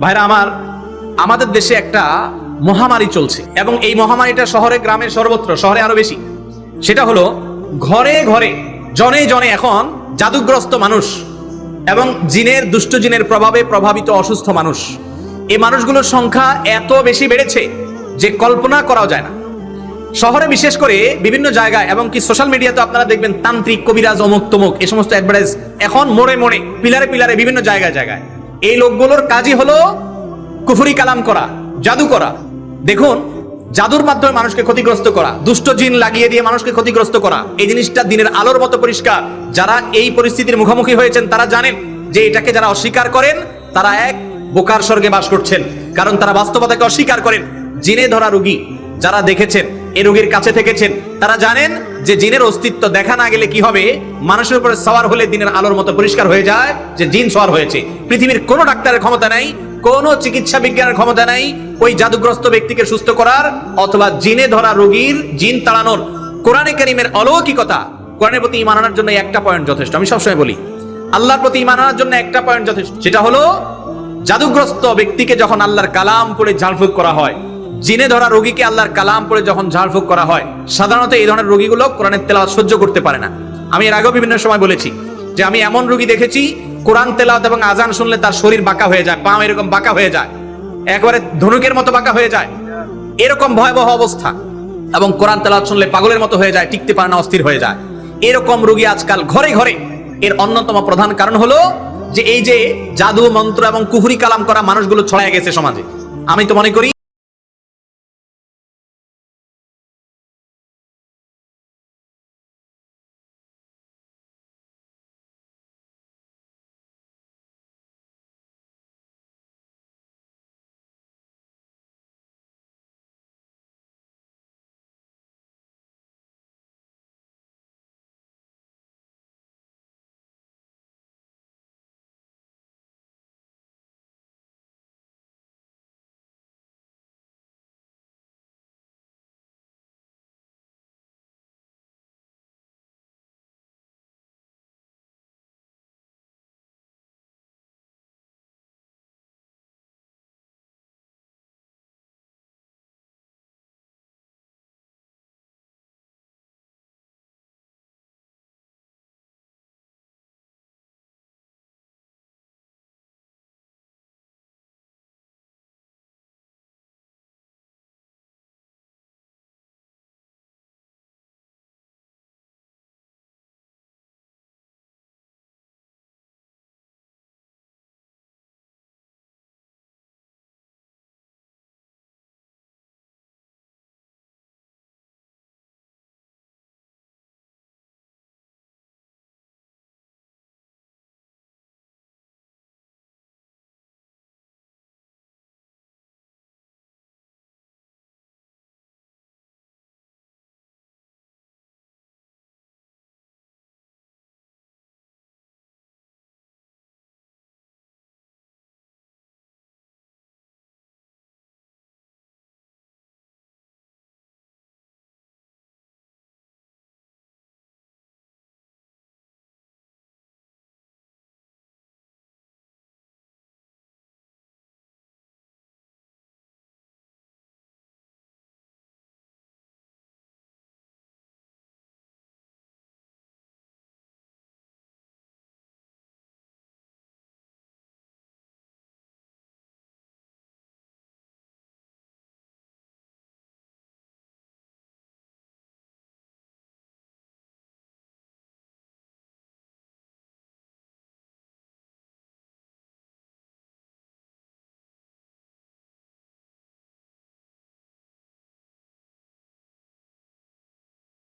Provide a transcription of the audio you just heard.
ভাইরা আমার, আমাদের দেশে একটা মহামারী চলছে এবং এই মহামারীটা শহরে গ্রামে সর্বত্র, শহরে আরো বেশি। সেটা হলো ঘরে ঘরে জনে জনে এখন জাদুগ্রস্ত মানুষ এবং জিনের, দুষ্ট জিনের প্রভাবে প্রভাবিত অসুস্থ মানুষ। এই মানুষগুলোর সংখ্যা এত বেশি বেড়েছে যে কল্পনা করাও যায় না। শহরে বিশেষ করে বিভিন্ন জায়গায় এবং কি সোশ্যাল মিডিয়াতে আপনারা দেখবেন তান্ত্রিক, কবিরাজ, অমুক তমুক এই সমস্ত অ্যাডভার্টাইজ এখন মোড়ে মোড়ে, পিলারে পিলারে, বিভিন্ন জায়গায় জায়গায়। এই লোকগুলোর কাজই হলো কুফরি কালাম করা, জাদু করা। দেখুন, জাদুর মাধ্যমে মানুষকে ক্ষতিগ্রস্ত করা, দুষ্ট জিন লাগিয়ে দিয়ে মানুষকে ক্ষতিগ্রস্ত করা, এই জিনিসটা দিনের আলোর মতো পরিষ্কার। যারা এই পরিস্থিতির মুখোমুখি হয়েছেন তারা জানেন যে এটাকে যারা অস্বীকার করেন তারা এক বোকার স্বর্গে বাস করছেন, কারণ তারা বাস্তবতাকে অস্বীকার করেন। জিনে ধরা রোগী যারা দেখেছেন, এই রোগীর কাছে থেকেছেন, তারা জানেন যে জিনের অস্তিত্ব দেখা না গেলে কি হবে। মানুষের উপরে সওয়ার হলে দিনের আলোর মতো পরিষ্কার হয়ে যায় যে জিন সওয়ার হয়েছে। পৃথিবীর কোনো ডাক্তারের ক্ষমতা নাই, কোনো চিকিৎসা বিজ্ঞানের ক্ষমতা নাই ওই জাদুগ্রস্ত ব্যক্তিকে সুস্থ করার অথবা জিনে ধরা রোগীর জিন তাড়ানোর। কোরআনে কারীমের অলৌকিকতা, কোরআনের প্রতি ঈমান আনার জন্য একটা পয়েন্ট যথেষ্ট। আমি সবসময় বলি, আল্লাহর প্রতি ঈমান আনার জন্য একটা পয়েন্ট যথেষ্ট। সেটা হলো জাদুগ্রস্ত ব্যক্তিকে যখন আল্লাহর কালাম পড়ে ঝাড়ফুঁক করা হয়, জিনে ধরা রোগীকে আল্লাহর কালাম পড়ে যখন ঝাড়ফুঁক করা হয়, সাধারণত এই ধরনের রোগীগুলো কোরআনের তেলাওয়াত সহ্য করতে পারে না। আমি এর আগেও বিভিন্ন সময় বলেছি যে আমি এমন রোগী দেখেছি কোরআন তেলাওয়াত এবং আজান শুনলে তার শরীর বাঁকা হয়ে যায়, পা এরকম বাঁকা হয়ে যায়, একেবারে ধনুকের মতো বাঁকা হয়ে যায়, এরকম ভয়াবহ অবস্থা। এবং কোরআন তেলাওয়াত শুনলে পাগলের মতো হয়ে যায়, টিকতে পারে না, অস্থির হয়ে যায়। এরকম রোগী আজকাল ঘরে ঘরে। এর অন্যতম প্রধান কারণ হলো যে এই যে জাদু, মন্ত্র এবং কুফরি কালাম করা মানুষগুলো ছড়ায় গেছে সমাজে। আমি তো মনে করি